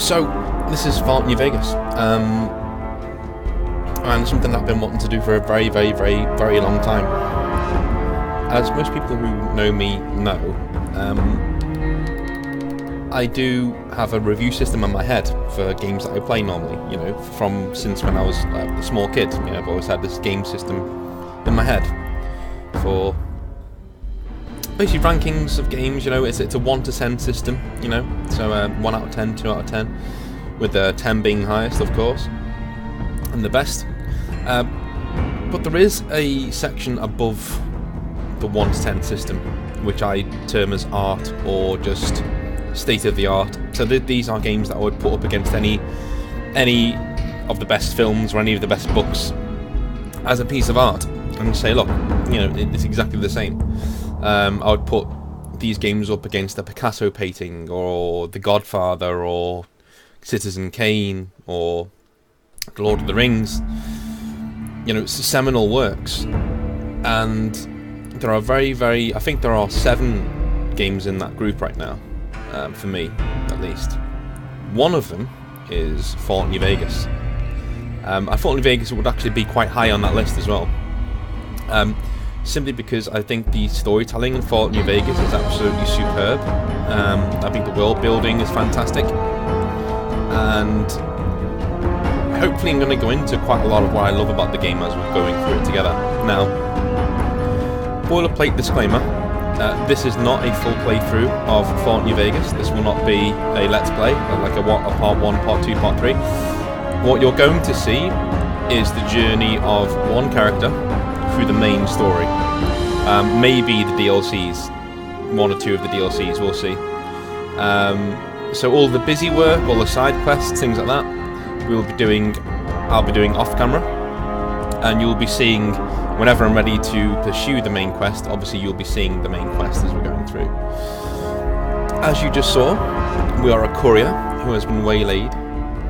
So, this is Fallout New Vegas, and something that I've been wanting to do for a very, very, very, very long time. As most people who know me know, I do have a review system in my head for games that I play normally, you know, since when I was a small kid. You know, I've always had this game system in my head for basically rankings of games. You know, it's a 1 to 10 system, you know, so 1 out of 10, 2 out of 10, with 10 being highest, of course, and the best. But there is a section above the 1 to 10 system, which I term as art or just state of the art. So these are games that I would put up against any of the best films or any of the best books as a piece of art, and say, look, you know, it's exactly the same. I would put these games up against a Picasso painting, or The Godfather, or Citizen Kane, or The Lord of the Rings. You know, it's seminal works, and there are I think there are 7 games in that group right now, for me, at least. One of them is Fallout New Vegas. I thought New Vegas would actually be quite high on that list as well. Simply because I think the storytelling in Fallout New Vegas is absolutely superb. I think the world building is fantastic, and hopefully I'm going to go into quite a lot of what I love about the game as we're going through it together. Now, boilerplate disclaimer, this is not a full playthrough of Fallout New Vegas. This will not be a let's play, like a part 1, part 2, part 3. What you're going to see is the journey of one character through the main story. Maybe the DLCs, 1 or 2 of the DLCs, we'll see. So all the busy work, all the side quests, things like that, I'll be doing off camera, and you'll be seeing whenever I'm ready to pursue the main quest. Obviously you'll be seeing the main quest as we're going through. As you just saw, we are a courier who has been waylaid,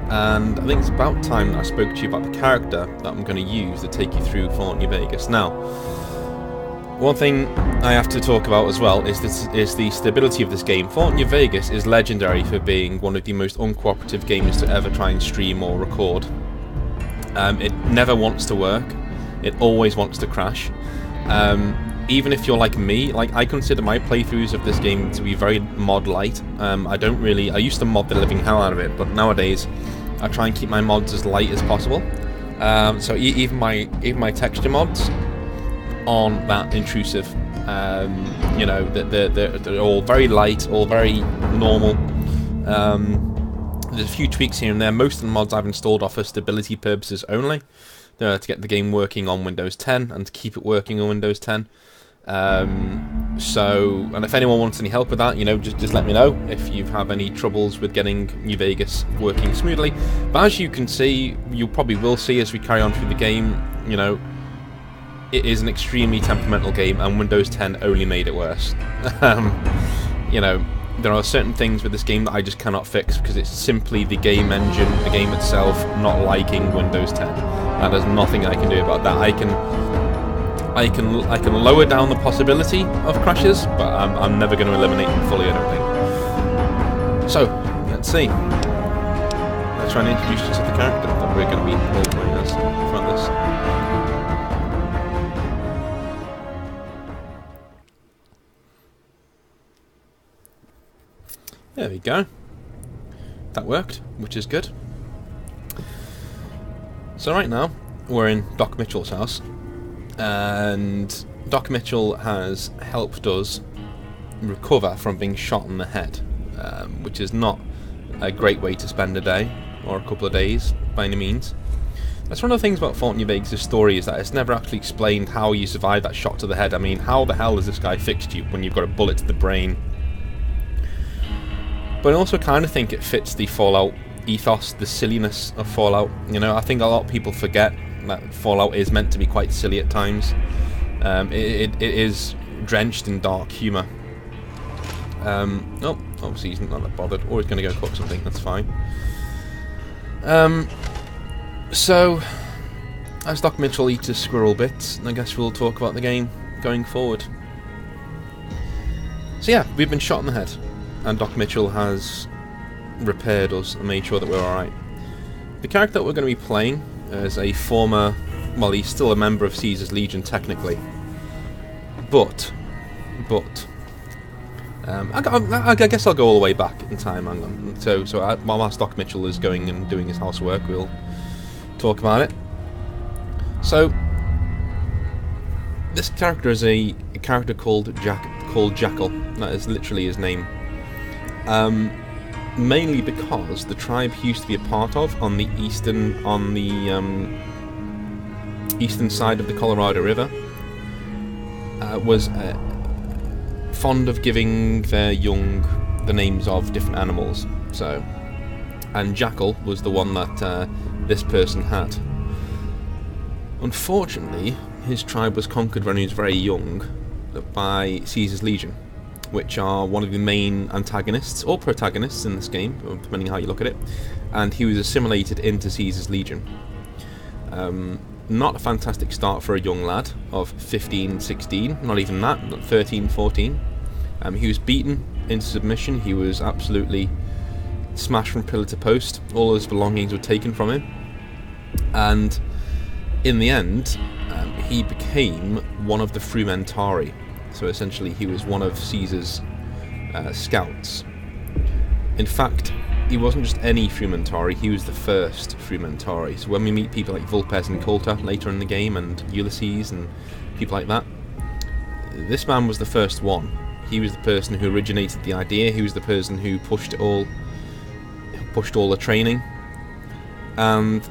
and I think it's about time that I spoke to you about the character that I'm going to use to take you through Fallout New Vegas. Now, one thing I have to talk about as well is the stability of this game. Fallout New Vegas is legendary for being one of the most uncooperative games to ever try and stream or record. It never wants to work. It always wants to crash. Even if you're like me, like I consider my playthroughs of this game to be very mod light. I used to mod the living hell out of it, but nowadays I try and keep my mods as light as possible. So even my texture mods aren't that intrusive. You know, they're all very light, all very normal. There's a few tweaks here and there. Most of the mods I've installed are for stability purposes only, to get the game working on Windows 10 and to keep it working on Windows 10. And if anyone wants any help with that, you know, just let me know if you have any troubles with getting New Vegas working smoothly. But as you can see, you probably will see as we carry on through the game, you know, it is an extremely temperamental game, and Windows 10 only made it worse. You know, there are certain things with this game that I just cannot fix because it's simply the game engine, the game itself, not liking Windows 10. And there's nothing I can do about that. I can lower down the possibility of crashes, but I'm never going to eliminate them fully, I don't think. So, let's see. Let's try and introduce you to the character that we're going to be playing as throughout this. There we go. That worked, which is good. So right now, we're in Doc Mitchell's house, and Doc Mitchell has helped us recover from being shot in the head, which is not a great way to spend a day, or a couple of days, by any means. That's one of the things about Fallout New Vegas' story, is that it's never actually explained how you survived that shot to the head. I mean, how the hell has this guy fixed you when you've got a bullet to the brain? But I also kind of think it fits the Fallout ethos, the silliness of Fallout. You know, I think a lot of people forget that Fallout is meant to be quite silly at times. It is drenched in dark humour. Oh, obviously he's not that bothered, or he's going to go cook something, that's fine. So, as Doc Mitchell eats his squirrel bits, I guess we'll talk about the game going forward. So yeah, we've been shot in the head, and Doc Mitchell has repaired us and made sure that we're alright. The character that we're going to be playing is a former, well, he's still a member of Caesar's Legion technically, but I guess I'll go all the way back in time. Hang on. So while Doc Mitchell is going and doing his housework, we'll talk about it. So this character is a character called Jackal. That is literally his name. Mainly because the tribe he used to be a part of on the eastern side of the Colorado River was fond of giving their young the names of different animals. So, and Jackal was the one that this person had. Unfortunately, his tribe was conquered when he was very young by Caesar's Legion, which are one of the main antagonists or protagonists in this game, depending on how you look at it, and he was assimilated into Caesar's Legion. Not a fantastic start for a young lad of 15, 16, not even that, 13, 14. He was beaten into submission, he was absolutely smashed from pillar to post, all his belongings were taken from him, and in the end, he became one of the Frumentari. So essentially he was one of Caesar's scouts. In fact, he wasn't just any Frumentari, he was the first Frumentari. So when we meet people like Vulpes and Kota later in the game, and Ulysses and people like that, this man was the first one. He was the person who originated the idea, he was the person who pushed all the training, and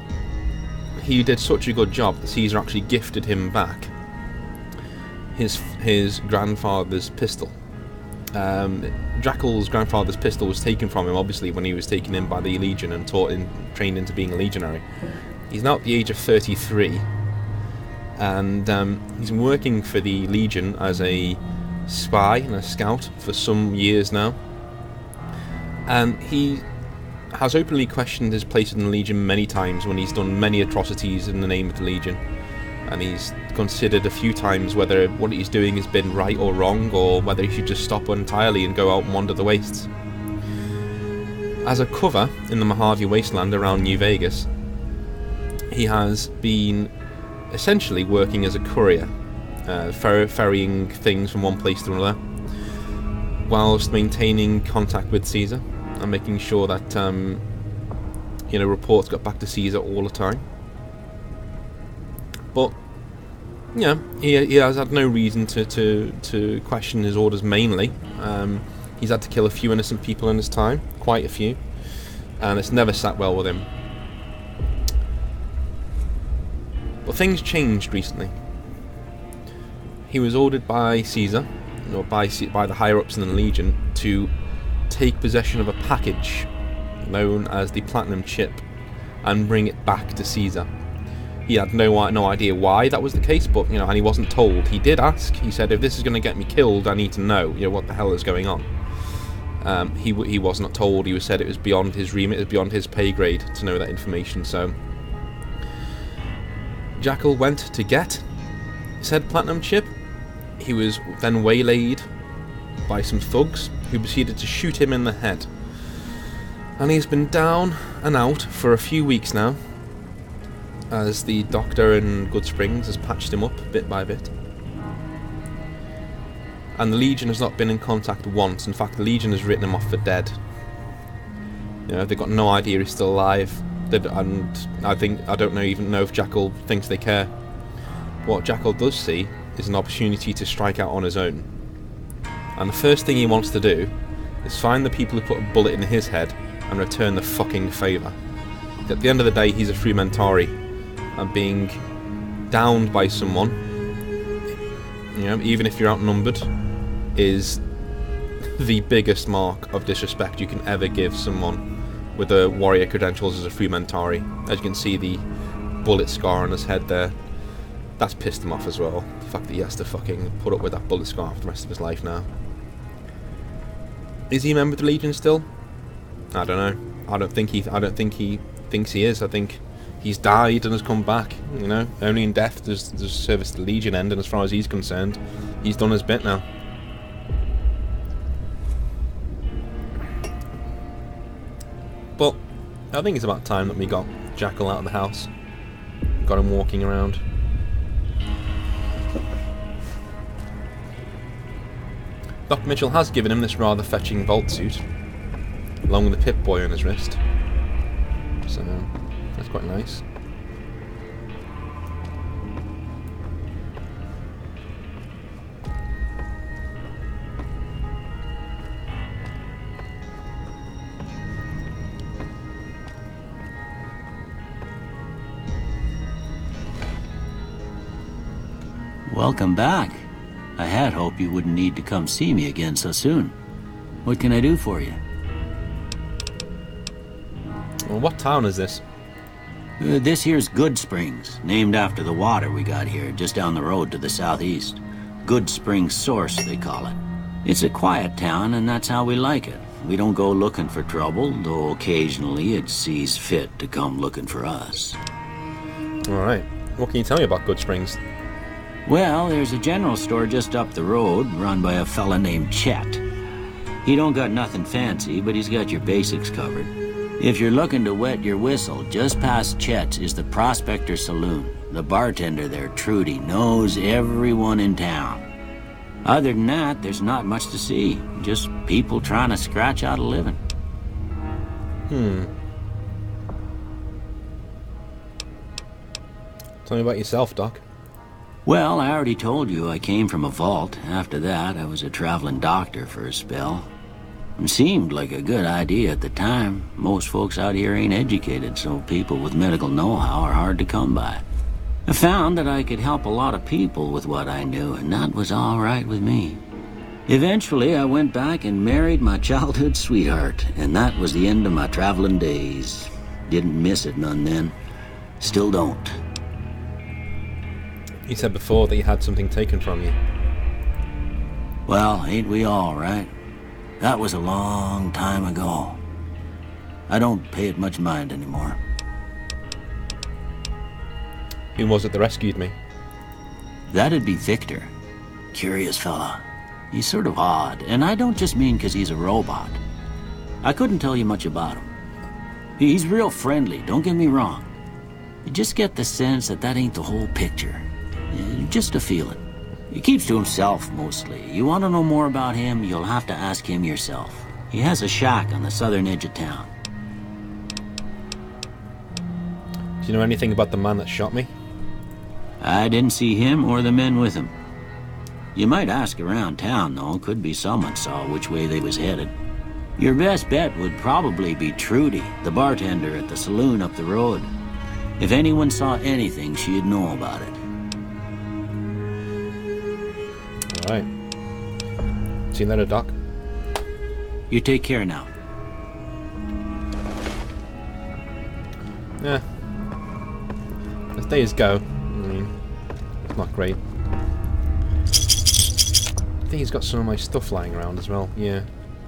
he did such a good job that Caesar actually gifted him back his grandfather's pistol. Jackal's grandfather's pistol was taken from him, obviously, when he was taken in by the Legion and trained into being a legionary. He's now at the age of 33, and he's been working for the Legion as a spy and a scout for some years now. And he has openly questioned his place in the Legion many times when he's done many atrocities in the name of the Legion. And he's considered a few times whether what he's doing has been right or wrong, or whether he should just stop entirely and go out and wander the wastes. As a cover in the Mojave Wasteland around New Vegas, he has been essentially working as a courier, ferrying things from one place to another, whilst maintaining contact with Caesar and making sure that reports got back to Caesar all the time. But yeah, he has had no reason to question his orders mainly. He's had to kill a few innocent people in his time, quite a few, and it's never sat well with him. But things changed recently. He was ordered by Caesar, or by the higher-ups in the Legion, to take possession of a package known as the Platinum Chip and bring it back to Caesar. He had no idea why that was the case, but and he wasn't told. He did ask. He said, "If this is going to get me killed, I need to know. What the hell is going on?" He was not told. He was said it was beyond his remit, it was beyond his pay grade to know that information. So Jackal went to get said Platinum Chip. He was then waylaid by some thugs who proceeded to shoot him in the head. And he's been down and out for a few weeks now, as the doctor in Good Springs has patched him up bit by bit. And the Legion has not been in contact once. In fact, the Legion has written him off for dead. They've got no idea he's still alive. And I don't even know if Jackal thinks they care. What Jackal does see is an opportunity to strike out on his own. And the first thing he wants to do is find the people who put a bullet in his head and return the fucking favour. At the end of the day, he's a Frumentari, and being downed by someone, even if you're outnumbered, is the biggest mark of disrespect you can ever give someone with the warrior credentials as a Frumentari. As you can see, the bullet scar on his head there, that's pissed him off as well. The fact that he has to fucking put up with that bullet scar for the rest of his life now. Is he a member of the Legion still? I don't know. I don't think he thinks he is. I think he's died and has come back. Only in death does service to the Legion end, and as far as he's concerned, he's done his bit now. But I think it's about time that we got Jackal out of the house. Got him walking around. Dr. Mitchell has given him this rather fetching vault suit, along with the Pip-Boy on his wrist. So, that's quite nice. Welcome back. I had hoped you wouldn't need to come see me again so soon. What can I do for you? Well, what town is this? This here's Good Springs, named after the water we got here, just down the road to the southeast. Good Springs Source, they call it. It's a quiet town, and that's how we like it. We don't go looking for trouble, though occasionally it sees fit to come looking for us. Alright. What can you tell me about Good Springs? Well, there's a general store just up the road, run by a fella named Chet. He don't got nothing fancy, but he's got your basics covered. If you're looking to wet your whistle, just past Chet's is the Prospector Saloon. The bartender there, Trudy, knows everyone in town. Other than that, there's not much to see. Just people trying to scratch out a living. Tell me about yourself, Doc. Well, I already told you I came from a vault. After that, I was a traveling doctor for a spell. It seemed like a good idea at the time. Most folks out here ain't educated, so people with medical know-how are hard to come by. I found that I could help a lot of people with what I knew, and that was all right with me. Eventually, I went back and married my childhood sweetheart, and that was the end of my traveling days. Didn't miss it none then. Still don't. You said before that you had something taken from you. Well, ain't we all, right? That was a long time ago. I don't pay it much mind anymore. Who was it that rescued me? That'd be Victor. Curious fella. He's sort of odd, and I don't just mean 'cause he's a robot. I couldn't tell you much about him. He's real friendly, don't get me wrong. You just get the sense that ain't the whole picture. Just a feeling. He keeps to himself, mostly. You want to know more about him, you'll have to ask him yourself. He has a shack on the southern edge of town. Do you know anything about the man that shot me? I didn't see him or the men with him. You might ask around town, though. Could be someone saw which way they was headed. Your best bet would probably be Trudy, the bartender at the saloon up the road. If anyone saw anything, she'd know about it. Alright. See you later, Doc. You take care now. Yeah. As days go, I mean, it's not great. I think he's got some of my stuff lying around as well. Yeah.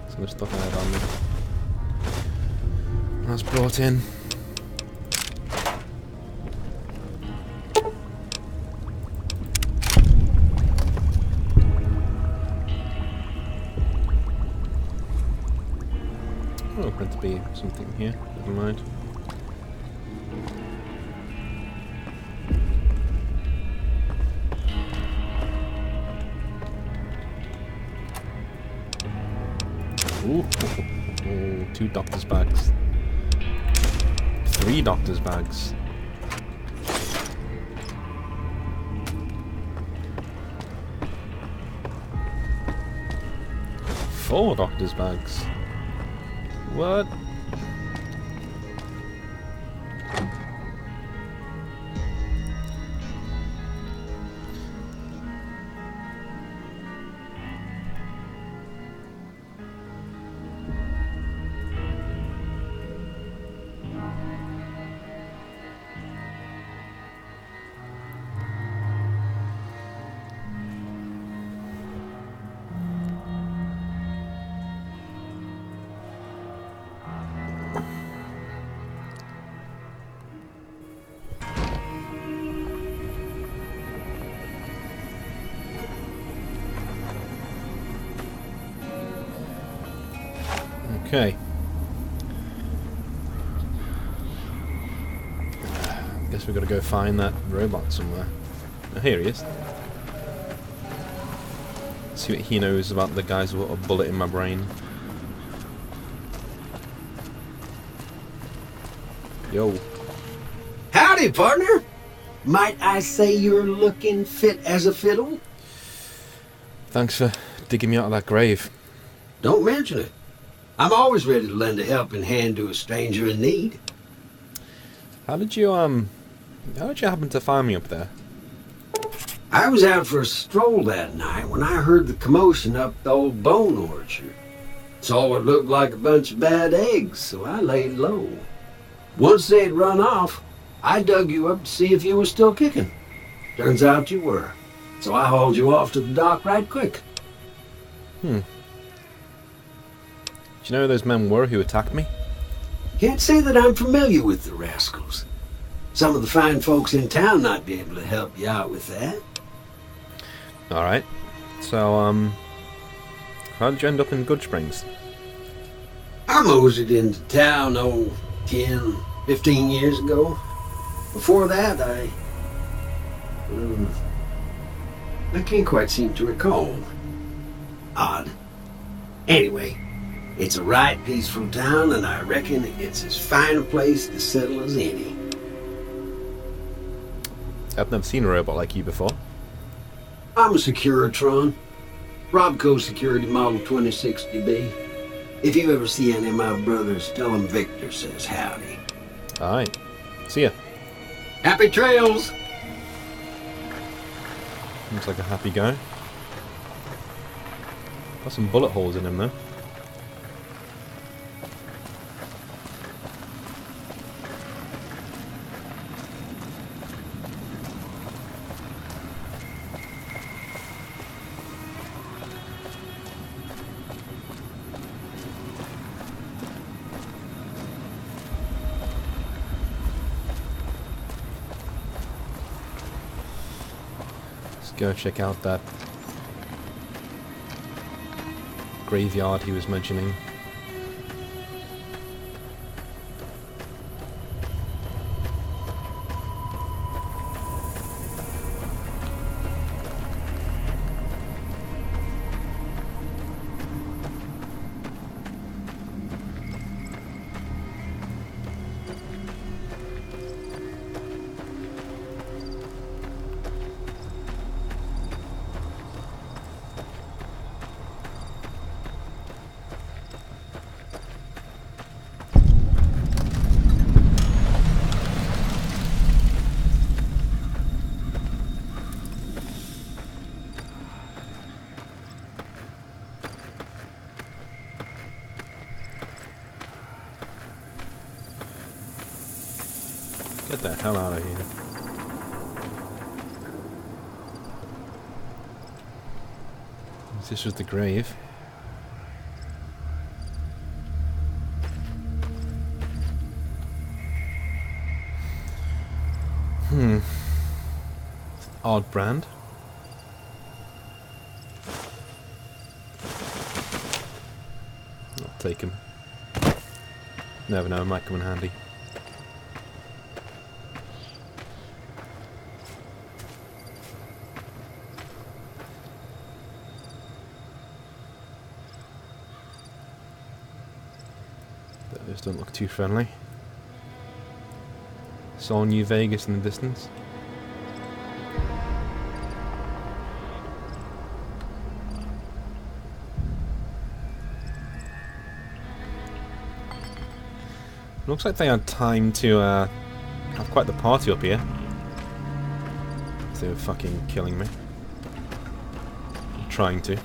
Some of the stuff I had on me. That's brought in. Oh, meant to be something here. Never mind. Ooh, oh, 2 doctor's bags. 3 doctor's bags. Four doctor's bags. What? Okay. Guess we've got to go find that robot somewhere. Oh, here he is. See what he knows about the guys with a bullet in my brain. Yo. Howdy, partner. Might I say you're looking fit as a fiddle? Thanks for digging me out of that grave. Don't mention it. I'm always ready to lend a helping hand to a stranger in need. How did you happen to find me up there? I was out for a stroll that night when I heard the commotion up the old bone orchard. Saw what looked like a bunch of bad eggs, so I laid low. Once they'd run off, I dug you up to see if you were still kicking. Turns out you were, so I hauled you off to the dock right quick. Do you know who those men were who attacked me? Can't say that I'm familiar with the rascals. Some of the fine folks in town might be able to help you out with that. Alright. So, how did you end up in Good Springs? I moseyed into town, 10, 15 years ago. Before that, I can't quite seem to recall. Odd. Anyway, it's a right peaceful town, and I reckon it's as fine a place to settle as any. I've never seen a robot like you before. I'm a Securitron. Robco Security Model 2060B. If you ever see any of my brothers, tell them Victor says howdy. Alright. See ya. Happy trails! Looks like a happy guy. Got some bullet holes in him though. Go check out that graveyard he was mentioning. Get the hell out of here. This was the grave. Odd brand. I'll take him. Never know, it might come in handy. Those don't look too friendly. Saw New Vegas in the distance. Looks like they had time to have quite the party up here. They were fucking killing me. Trying to.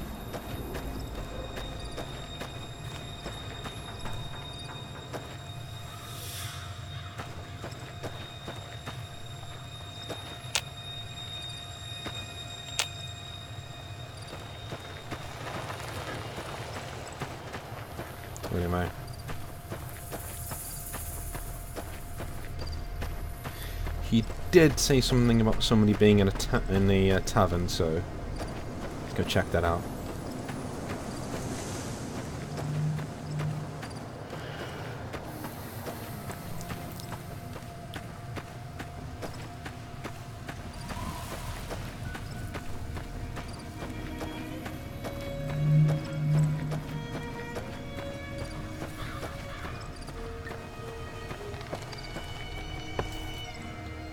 Where am I? He did say something about somebody being in a tavern, so let's go check that out.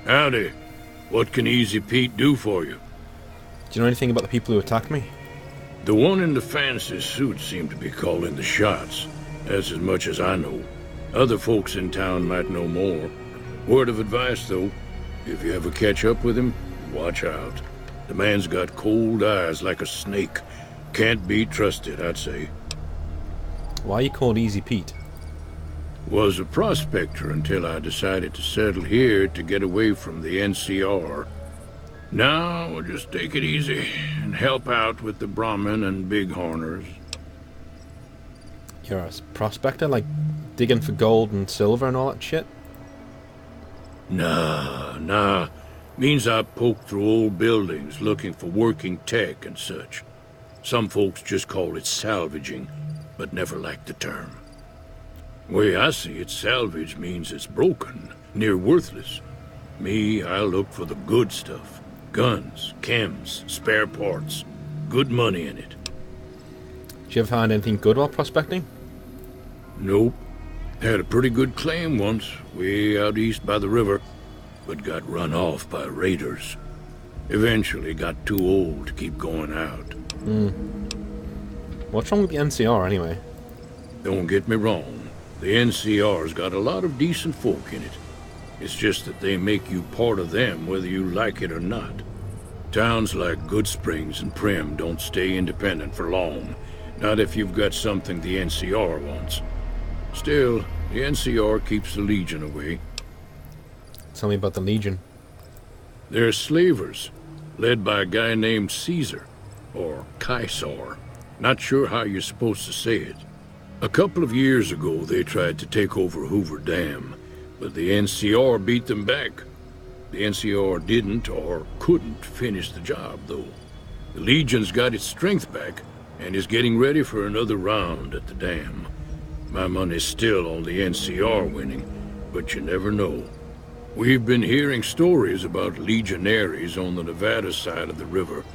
Howdy. What can Easy Pete do for you? Do you know anything about the people who attacked me? The one in the fancy suit seemed to be calling the shots. That's as much as I know. Other folks in town might know more. Word of advice, though. If you ever catch up with him, watch out. The man's got cold eyes like a snake. Can't be trusted, I'd say. Why are you called Easy Pete? Was a prospector until I decided to settle here to get away from the NCR. Now, we'll just take it easy and help out with the Brahmin and Bighorners. You're a prospector, like digging for gold and silver and all that shit? Nah. Means I poke through old buildings looking for working tech and such. Some folks just call it salvaging, but never liked the term. Way I see it, salvage means it's broken, near worthless. Me, I look for the good stuff. Guns, chems, spare parts. Good money in it. Did you ever find anything good while prospecting? Nope. Had a pretty good claim once, way out east by the river, but got run off by raiders. Eventually got too old to keep going out. What's wrong with the NCR anyway? Don't get me wrong. The NCR's got a lot of decent folk in it. It's just that they make you part of them whether you like it or not. Towns like Good Springs and Prim don't stay independent for long. Not if you've got something the NCR wants. Still, the NCR keeps the Legion away. Tell me about the Legion. They're slavers, led by a guy named Caesar, or Caesar. Not sure how you're supposed to say it. A couple of years ago, they tried to take over Hoover Dam, but the NCR beat them back. The NCR didn't or couldn't finish the job, though. The Legion's got its strength back and is getting ready for another round at the dam. My money's still on the NCR winning, but you never know. We've been hearing stories about legionaries on the Nevada side of the river,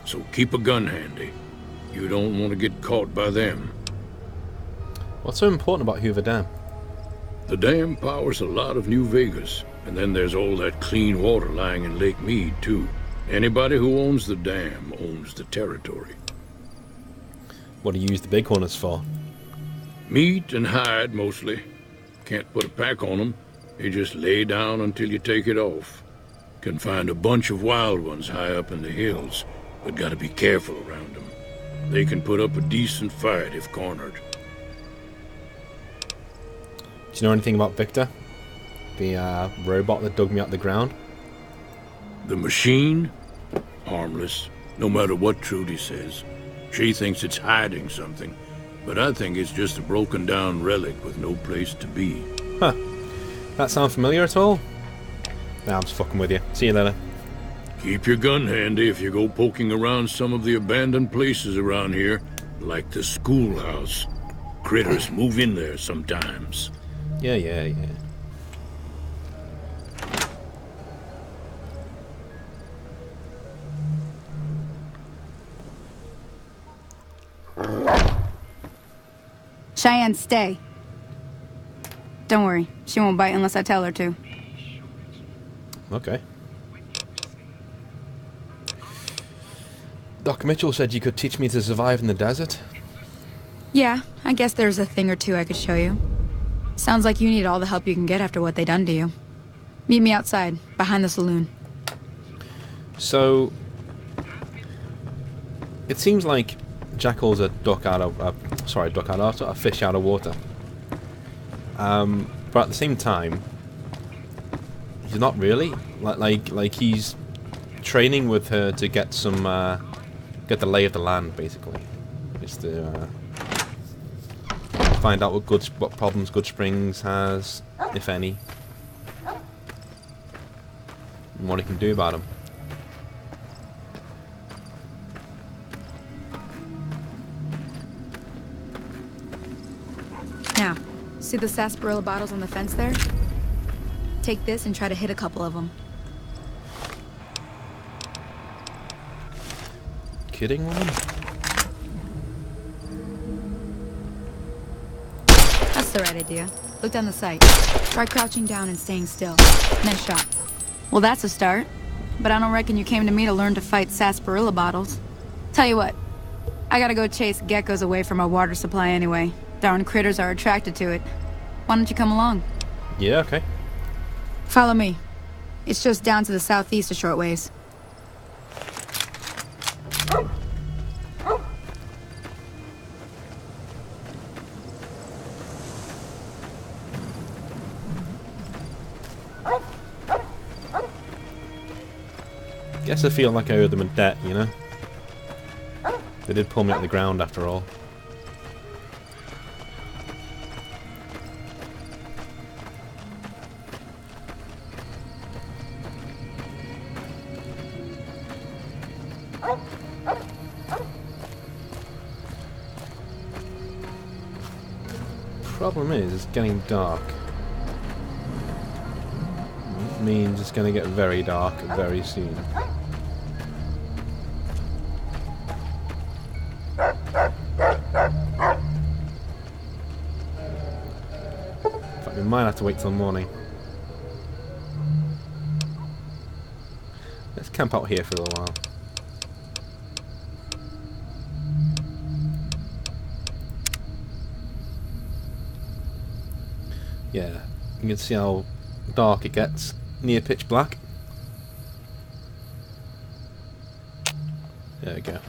so keep a gun handy. You don't want to get caught by them. What's so important about Hoover Dam? The dam powers a lot of New Vegas, and then there's all that clean water lying in Lake Mead, too. Anybody who owns the dam owns the territory. What do you use the Bighorners for? Meat and hide, mostly. Can't put a pack on them. They just lay down until you take it off. Can find a bunch of wild ones high up in the hills, but gotta be careful around them. They can put up a decent fight if cornered. Do you know anything about Victor? The robot that dug me out the ground? The machine? Harmless, no matter what Trudy says. She thinks it's hiding something, but I think it's just a broken down relic with no place to be. Huh. That sound familiar at all? Nah, I'm just fucking with you. See you later. Keep your gun handy if you go poking around some of the abandoned places around here, like the schoolhouse. Critters move in there sometimes. Yeah. Cheyenne, stay. Don't worry, she won't bite unless I tell her to. Okay. Doc Mitchell said you could teach me to survive in the desert. Yeah, I guess there's a thing or two I could show you. Sounds like you need all the help you can get after what they done to you. Meet me outside, behind the saloon. So, it seems like Jackal's a fish out of water. But at the same time, he's not really. Like he's training with her to get some, get the lay of the land, basically. Just to find out what problems Good Springs has, if any, and what he can do about them. Now, see the sarsaparilla bottles on the fence there? Take this and try to hit a couple of them. Kidding, woman? That's the right idea. Look down the sight. Try crouching down and staying still. Nice shot. Well, that's a start. But I don't reckon you came to me to learn to fight sarsaparilla bottles. Tell you what, I gotta go chase geckos away from our water supply anyway. Darn critters are attracted to it. Why don't you come along? Yeah, okay. Follow me. It's just down to the southeast a short ways. Guess I feel like I owe them a debt, you know? They did pull me out of the ground after all. Problem is, it's getting dark. It means it's going to get very dark very soon. In fact, we might have to wait till morning. Let's camp out here for a little while. Yeah, you can see how dark it gets, near pitch black. There we go.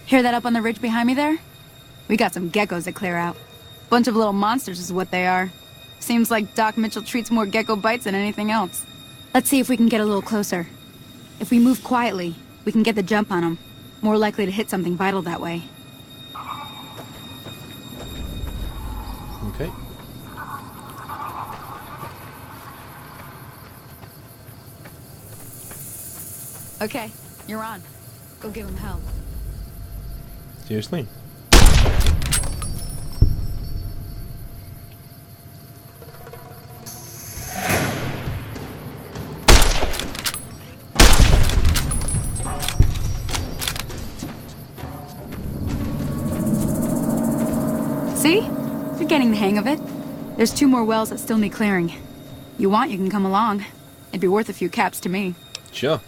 Hear that up on the ridge behind me there? We got some geckos to clear out. Bunch of little monsters is what they are. Seems like Doc Mitchell treats more gecko bites than anything else. Let's see if we can get a little closer. If we move quietly, we can get the jump on them. More likely to hit something vital that way. Okay. Okay, you're on. Go give him hell. Seriously? See? You're getting the hang of it. There's 2 more wells that still need clearing. You want, you can come along. It'd be worth a few caps to me. Sure.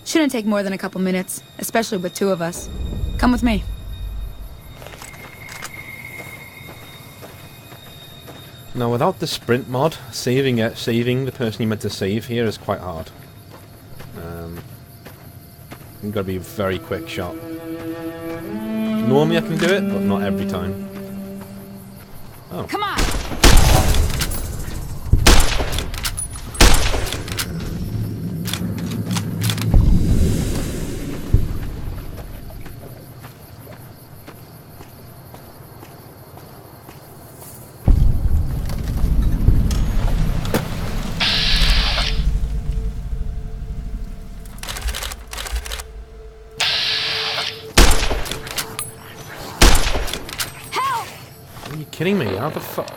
Shouldn't take more than a couple minutes, especially with 2 of us. Come with me. Now, without the sprint mod, saving the person you meant to save here is quite hard. You've got to be a very quick shot. Normally I can do it, but not every time. Oh. Come on! Are you kidding me? How the fuck?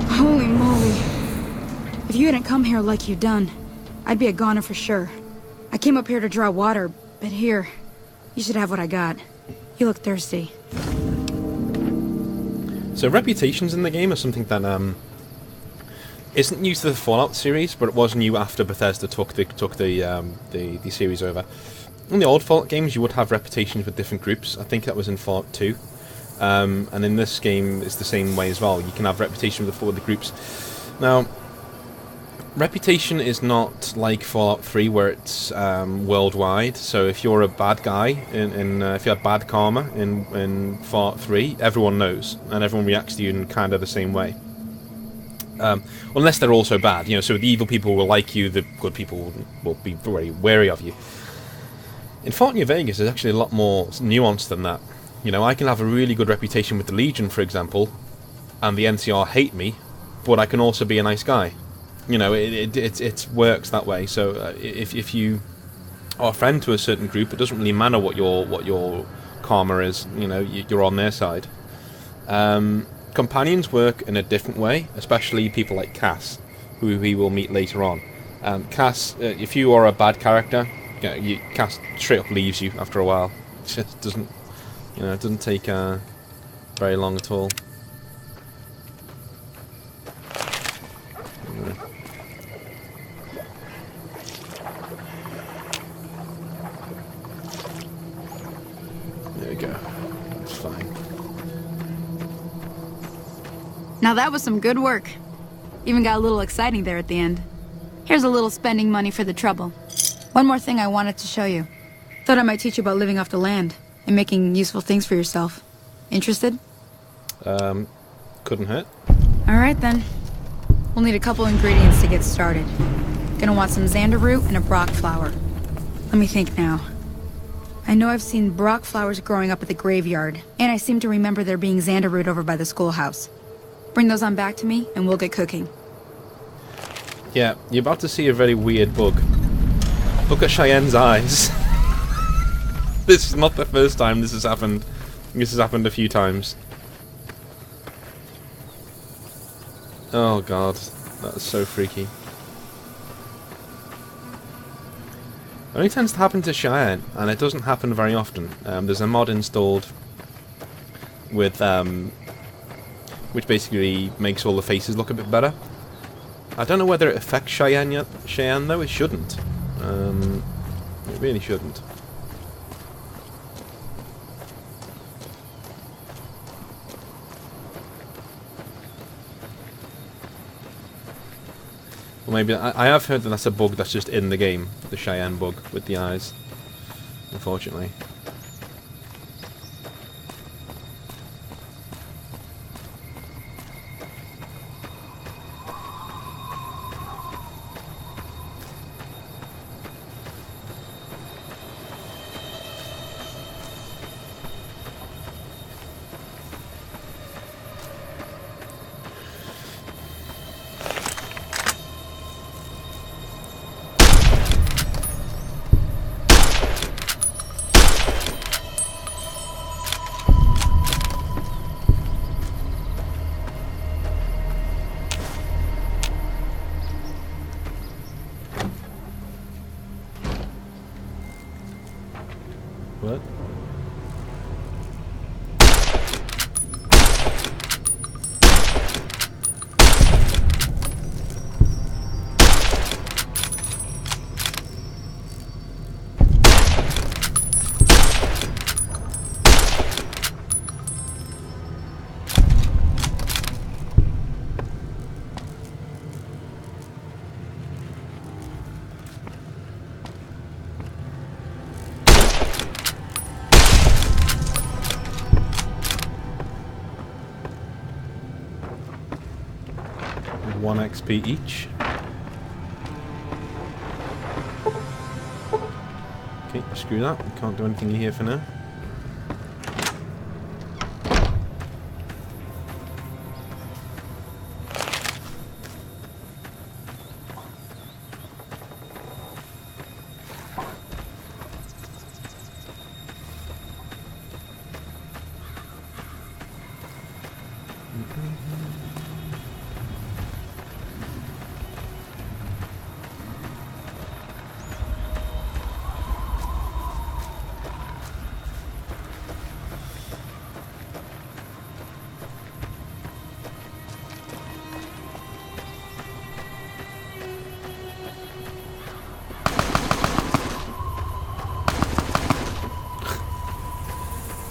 Holy moly. If you hadn't come here like you done, I'd be a goner for sure. I came up here to draw water, but here, you should have what I got. You look thirsty. So reputations in the game are something that isn't new to the Fallout series, but it was new after Bethesda took the series over. In the old Fallout games, you would have reputations with different groups. I think that was in Fallout 2. And in this game, it's the same way as well. You can have reputation with the groups. Now, Reputation is not like Fallout 3 where it's worldwide. So if you're a bad guy, if you have bad karma in Fallout 3, everyone knows, and everyone reacts to you in kind of the same way. Unless they're also bad, you know, so the evil people will like you, the good people will be very wary of you. In Fallout New Vegas, there's actually a lot more nuance than that. You know, I can have a really good reputation with the Legion, for example, and the NCR hate me, but I can also be a nice guy. You know, it works that way. So if you are a friend to a certain group, it doesn't really matter what your karma is. You know, you're on their side. Companions work in a different way, especially people like Cass, who we will meet later on. Cass, if you are a bad character, Cass straight up leaves you after a while. It just doesn't, you know, it doesn't take very long at all. There we go. It's fine. Now that was some good work. Even got a little exciting there at the end. Here's a little spending money for the trouble. One more thing I wanted to show you. Thought I might teach you about living off the land and making useful things for yourself. Interested? Couldn't hurt. Alright then. We'll need a couple ingredients to get started. Gonna want some xander root and a brock flower. Let me think now. I know I've seen brock flowers growing up at the graveyard, and I seem to remember there being xander root over by the schoolhouse. Bring those on back to me, and we'll get cooking. Yeah, you're about to see a very weird bug. Look at Cheyenne's eyes. This is not the first time this has happened. This has happened a few times. Oh god, that's so freaky. It only tends to happen to Cheyenne, and it doesn't happen very often. There's a mod installed with which basically makes all the faces look a bit better. I don't know whether it affects Cheyenne yet. Cheyenne though, it shouldn't. It really shouldn't. Well, maybe I have heard that that's a bug that's just in the game, the Cheyenne bug with the eyes. Unfortunately. What? One XP each. Okay, screw that. We can't do anything here for now.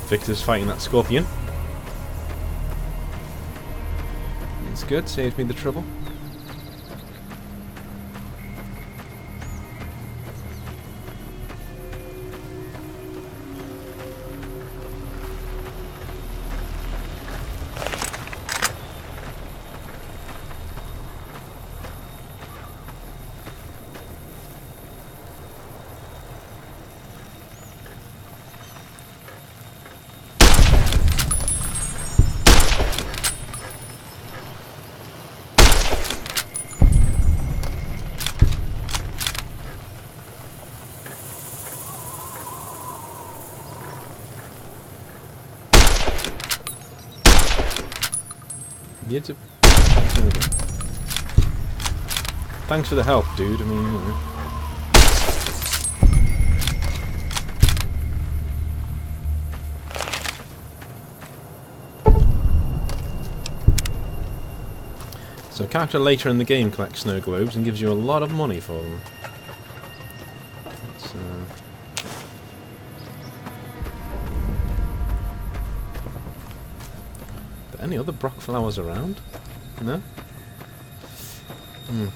Victor's fighting that scorpion. It's good, saves me the trouble. Thanks for the help, dude. I mean, you know. So a character later in the game collects snow globes and gives you a lot of money for them. So... Are there any other Brock flowers around? No? Hmm.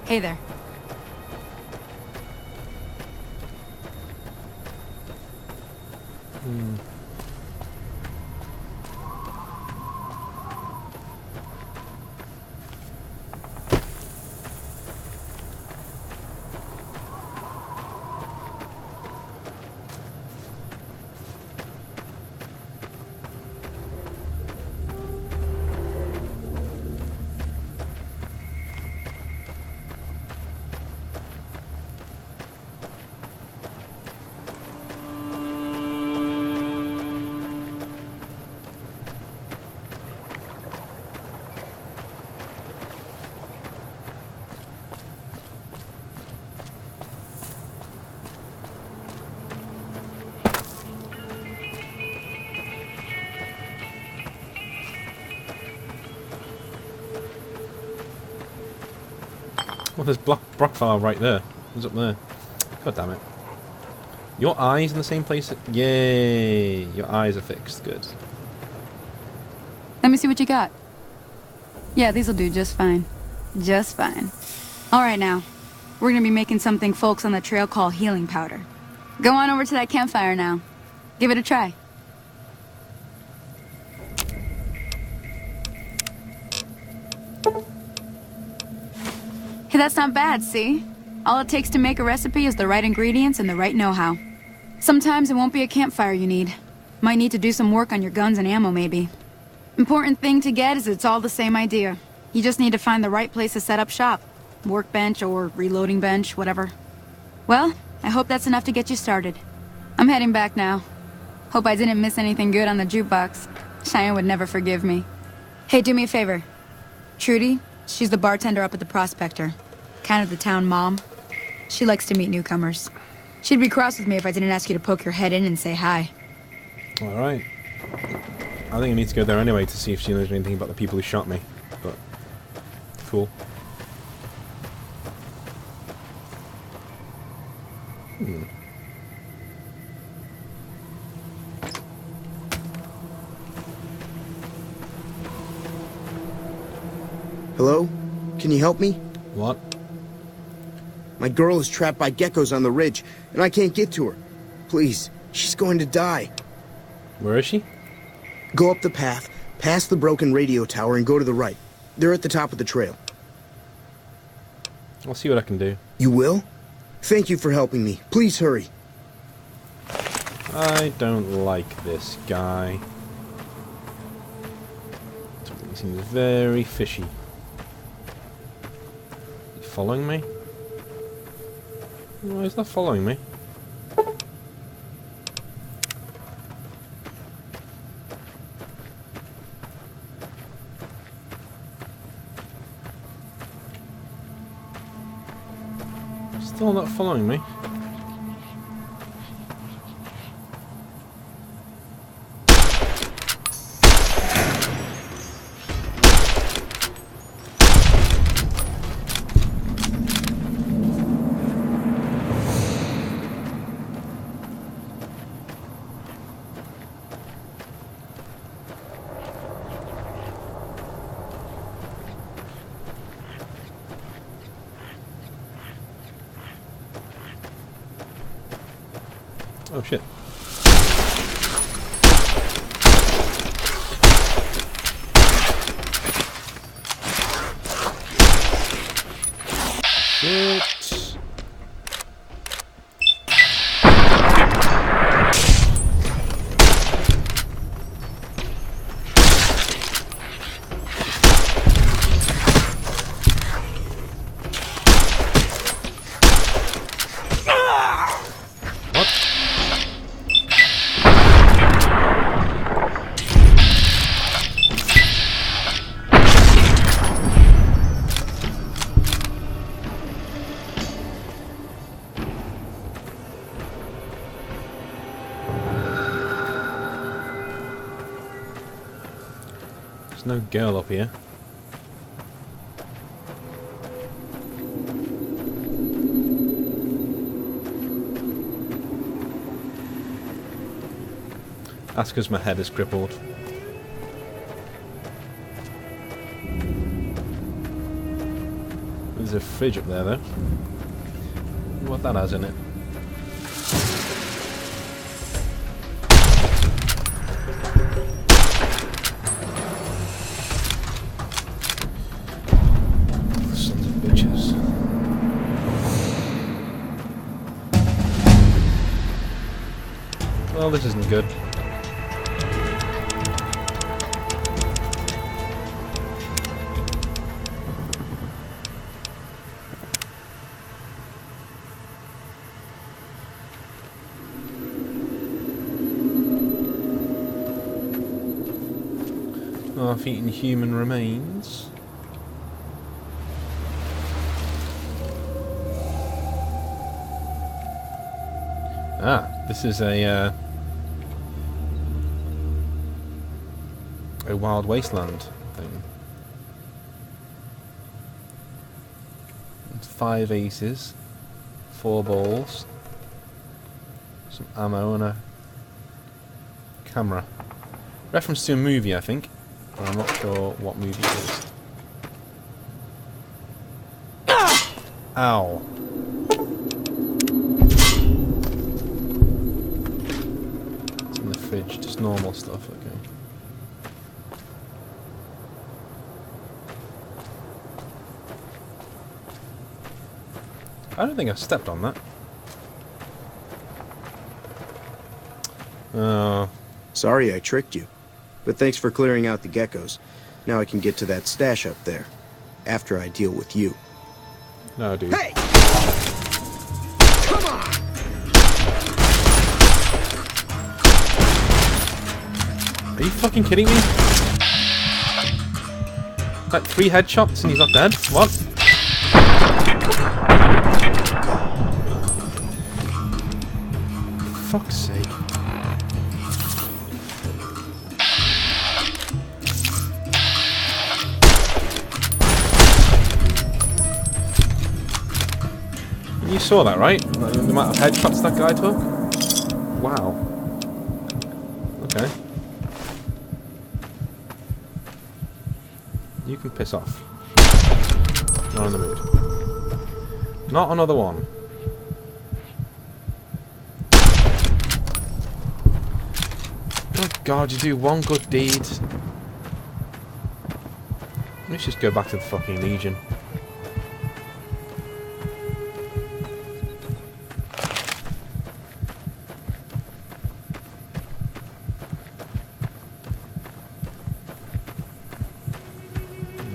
Hey there. Well, there's Brockfire right there. Who's up there? God damn it. Your eyes in the same place? Yay! Your eyes are fixed. Good. Let me see what you got. Yeah, these'll do just fine. Just fine. Alright now. We're gonna be making something folks on the trail call healing powder. Go on over to that campfire now. Give it a try. Hey, that's not bad, see? All it takes to make a recipe is the right ingredients and the right know-how. Sometimes it won't be a campfire you need. Might need to do some work on your guns and ammo, maybe. Important thing to get is it's all the same idea. You just need to find the right place to set up shop. Workbench or reloading bench, whatever. Well, I hope that's enough to get you started. I'm heading back now. Hope I didn't miss anything good on the jukebox. Cheyenne would never forgive me. Hey, do me a favor. Trudy, she's the bartender up at the Prospector. Kind of the town mom. She likes to meet newcomers. She'd be cross with me if I didn't ask you to poke your head in and say hi. Alright. I think I need to go there anyway to see if she knows anything about the people who shot me. But, cool. Hello? Can you help me? What? My girl is trapped by geckos on the ridge, and I can't get to her. Please, she's going to die. Where is she? Go up the path, past the broken radio tower, and go to the right. They're at the top of the trail. I'll see what I can do. You will? Thank you for helping me. Please hurry. I don't like this guy. He seems very fishy. Is he following me? Why is that following me? Still not following me. Oh shit. Shit. What? There's no girl up here. That's because my head is crippled. There's a fridge up there though. Wonder what that has in it. Sons of bitches. Well, this isn't good. Half-eaten human remains. Ah, this is a wild wasteland thing. It's 5 aces, 4 balls, some ammo and a camera. Reference to a movie, I think. But I'm not sure what movie it is. Ow. It's in the fridge, just normal stuff, okay. I don't think I stepped on that. Oh. Sorry I tricked you. But thanks for clearing out the geckos. Now I can get to that stash up there. After I deal with you. No, dude. Hey! Come on! Are you fucking kidding me? Like 3 headshots and he's not dead? What? For fuck's sake. You saw that, right? The amount of headshots that guy took? Wow. Okay. You can piss off. Not in the mood. Not another one. Oh god, you do one good deed. Let's just go back to the fucking Legion.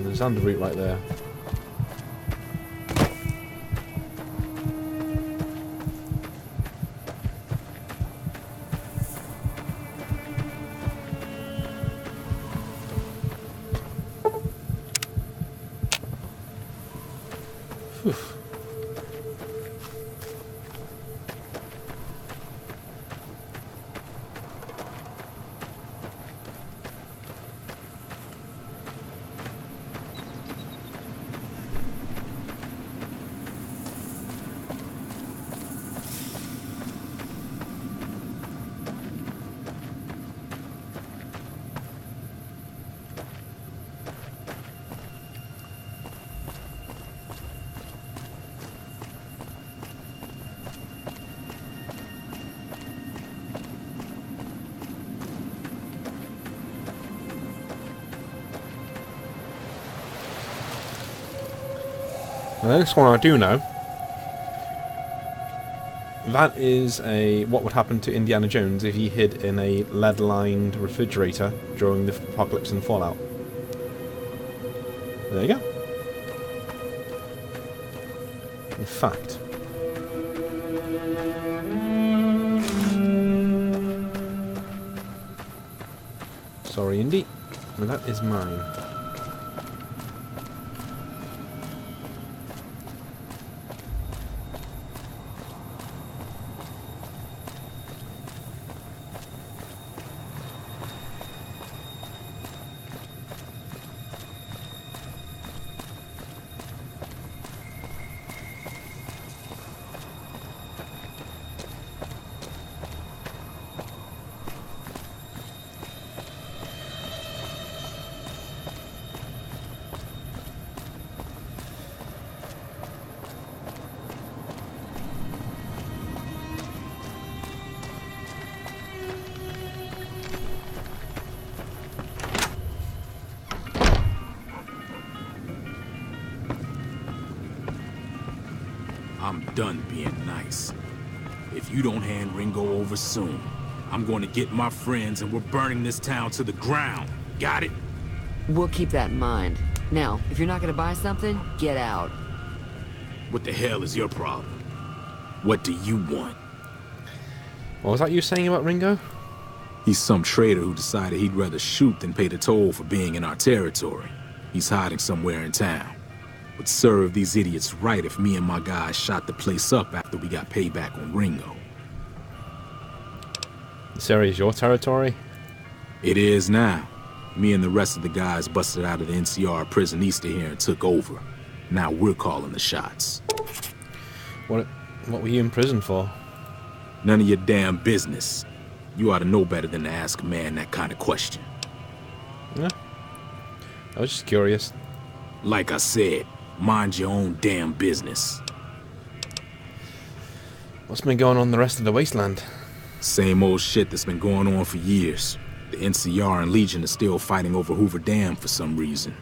There's under route right there. Whew. The next one I do know. That is what would happen to Indiana Jones if he hid in a lead-lined refrigerator during the apocalypse in Fallout. There you go. In fact, sorry, Indy, but that is mine. I'm done being nice. If you don't hand Ringo over soon, I'm going to get my friends and we're burning this town to the ground. Got it? We'll keep that in mind. Now, if you're not gonna buy something, get out. What the hell is your problem? What do you want? What was that you saying about Ringo? He's some traitor who decided he'd rather shoot than pay the toll for being in our territory. He's hiding somewhere in town. Would serve these idiots right if me and my guys shot the place up after we got payback on Ringo. This area is your territory? It is now. Me and the rest of the guys busted out of the NCR prison east of here and took over. Now we're calling the shots. What were you in prison for? None of your damn business. You ought to know better than to ask a man that kind of question. Yeah. I was just curious. Like I said, mind your own damn business. What's been going on in the rest of the wasteland? Same old shit that's been going on for years. The NCR and Legion are still fighting over Hoover Dam for some reason.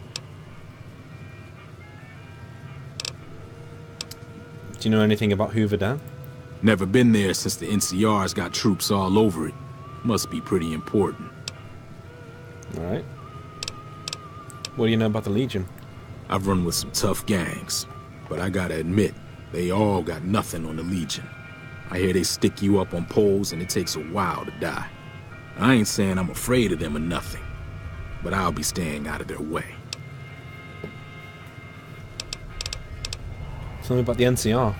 Do you know anything about Hoover Dam? Never been there since the NCR's got troops all over it. Must be pretty important. Alright. What do you know about the Legion? I've run with some tough gangs, but I gotta admit, they all got nothing on the Legion. I hear they stick you up on poles and it takes a while to die. I ain't saying I'm afraid of them or nothing, but I'll be staying out of their way. Tell me about the NCR.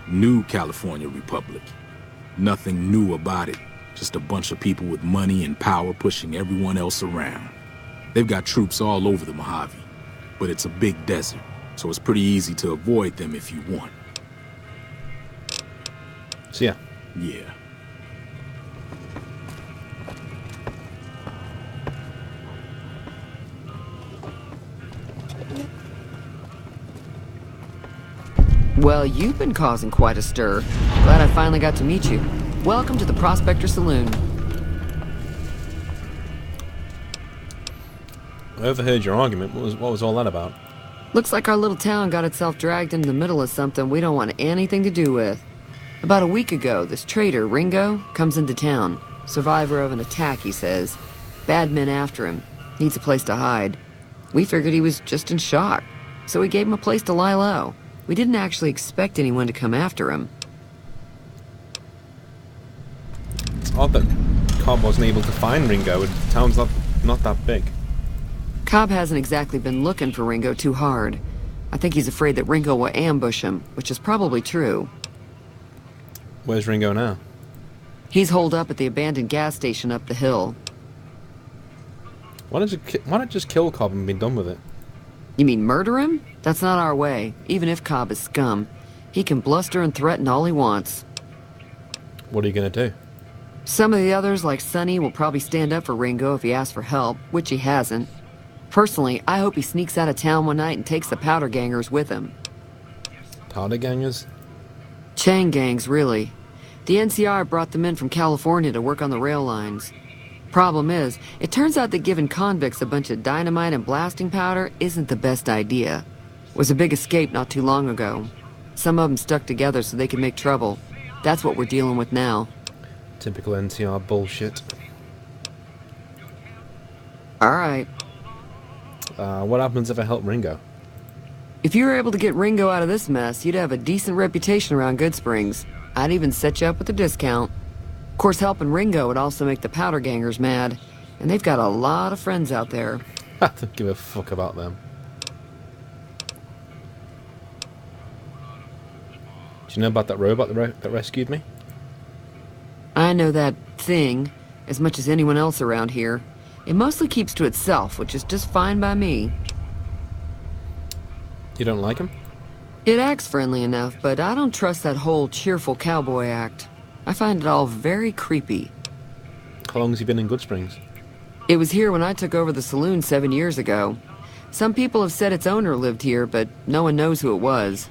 New California Republic. Nothing new about it. Just a bunch of people with money and power pushing everyone else around. They've got troops all over the Mojave, but it's a big desert, so it's pretty easy to avoid them if you want. So yeah. Yeah. Well, you've been causing quite a stir. Glad I finally got to meet you. Welcome to the Prospector Saloon. I overheard your argument. What was all that about? Looks like our little town got itself dragged into the middle of something we don't want anything to do with. About a week ago, this traitor, Ringo, comes into town. Survivor of an attack, he says. Bad men after him. Needs a place to hide. We figured he was just in shock, so we gave him a place to lie low. We didn't actually expect anyone to come after him. It's odd that Cobb wasn't able to find Ringo. The town's not that big. Cobb hasn't exactly been looking for Ringo too hard. I think he's afraid that Ringo will ambush him, which is probably true. Where's Ringo now? He's holed up at the abandoned gas station up the hill. Why not just kill Cobb and be done with it? You mean murder him? That's not our way, even if Cobb is scum. He can bluster and threaten all he wants. What are you gonna do? Some of the others, like Sonny, will probably stand up for Ringo if he asks for help, which he hasn't. Personally, I hope he sneaks out of town one night and takes the powder gangers with him. Powder gangers? Chain gangs, really. The NCR brought them in from California to work on the rail lines. Problem is, it turns out that giving convicts a bunch of dynamite and blasting powder isn't the best idea. Was a big escape not too long ago. Some of them stuck together so they could make trouble. That's what we're dealing with now. Typical NCR bullshit. Alright. What happens if I help Ringo? If you were able to get Ringo out of this mess, you'd have a decent reputation around Goodsprings. I'd even set you up with a discount. Of course, helping Ringo would also make the powder gangers mad. And they've got a lot of friends out there. I don't give a fuck about them. Do you know about that robot that rescued me? I know that thing as much as anyone else around here. It mostly keeps to itself, which is just fine by me. You don't like him? It acts friendly enough, but I don't trust that whole cheerful cowboy act. I find it all very creepy. How long has he been in Goodsprings? It was here when I took over the saloon 7 years ago. Some people have said its owner lived here, but no one knows who it was.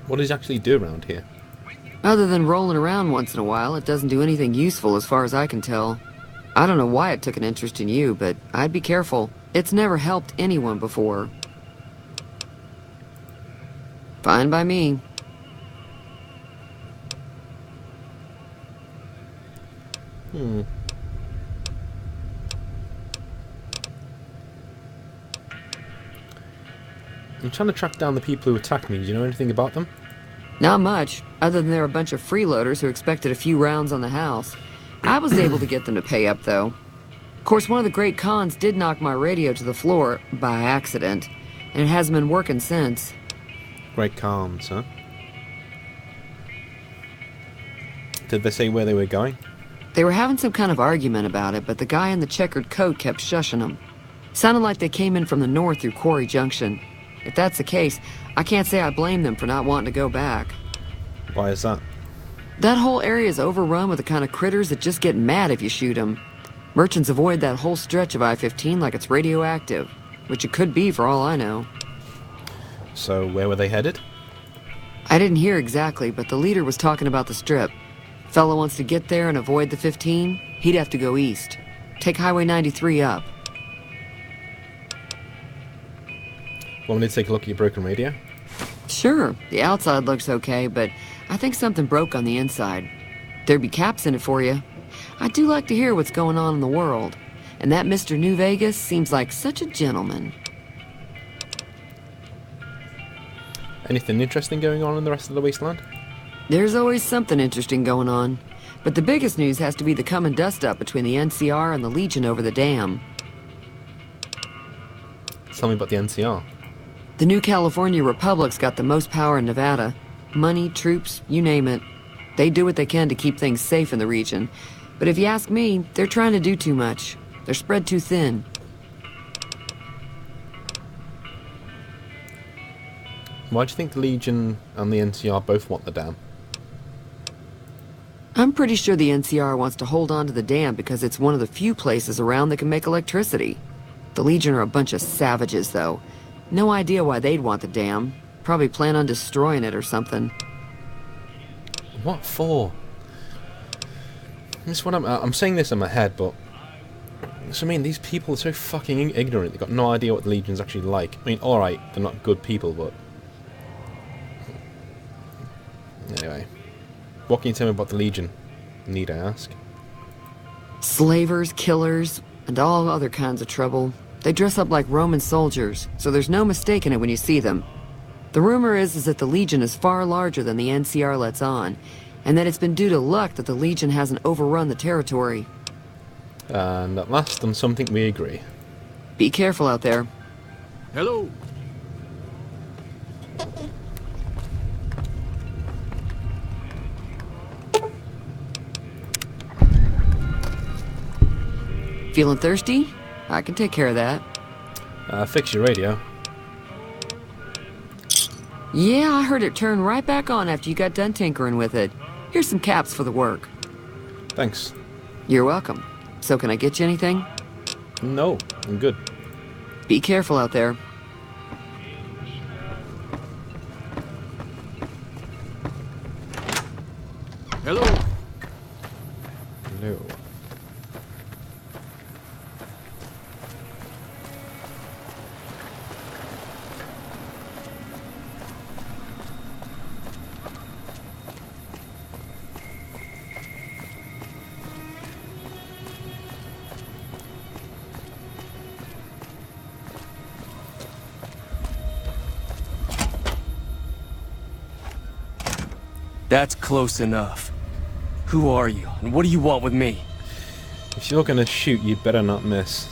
What does he actually do around here? Other than rolling around once in a while, it doesn't do anything useful as far as I can tell. I don't know why it took an interest in you, but I'd be careful. It's never helped anyone before. Fine by me. I'm trying to track down the people who attacked me. Do you know anything about them? Not much, other than they're a bunch of freeloaders who expected a few rounds on the house. I was able to get them to pay up, though. Of course, one of the great cons did knock my radio to the floor by accident, and it hasn't been working since. Great calms, huh? Did they say where they were going? They were having some kind of argument about it, but the guy in the checkered coat kept shushing them. Sounded like they came in from the north through Quarry Junction. If that's the case, I can't say I blame them for not wanting to go back. Why is that? That whole area is overrun with the kind of critters that just get mad if you shoot them. Merchants avoid that whole stretch of I-15 like it's radioactive, which it could be for all I know. So where were they headed? I didn't hear exactly, but the leader was talking about the strip. Fella wants to get there and avoid the 15, he'd have to go east. Take Highway 93 up. Want me to take a look at your broken radio? Sure, the outside looks okay, but I think something broke on the inside. There'd be caps in it for you. I do like to hear what's going on in the world. And that Mr. New Vegas seems like such a gentleman. Anything interesting going on in the rest of the wasteland? There's always something interesting going on. But the biggest news has to be the come and dust up between the NCR and the Legion over the dam. Tell me about the NCR. The New California Republic's got the most power in Nevada. Money, troops, you name it. They do what they can to keep things safe in the region. But if you ask me, they're trying to do too much. They're spread too thin. Why do you think the Legion and the NCR both want the dam? I'm pretty sure the NCR wants to hold on to the dam because it's one of the few places around that can make electricity. The Legion are a bunch of savages, though. No idea why they'd want the dam. Probably plan on destroying it or something. What for? This what I'm saying this in my head, but so I mean, these people are so fucking ignorant. They've got no idea what the Legion's actually like. I mean, all right, they're not good people, but anyway, what can you tell me about the Legion? Need I ask? Slavers, killers, and all other kinds of trouble. They dress up like Roman soldiers, so there's no mistaking it when you see them. The rumor is that the Legion is far larger than the NCR lets on, and that it's been due to luck that the Legion hasn't overrun the territory. And at last, on something we agree. Be careful out there. Hello. Feeling thirsty? I can take care of that. Fix your radio. Yeah, I heard it turn right back on after you got done tinkering with it. Here's some caps for the work. Thanks. You're welcome. So can I get you anything? No, I'm good. Be careful out there. Hello. Hello. That's close enough. Who are you, and what do you want with me? If you're gonna shoot, you'd better not miss.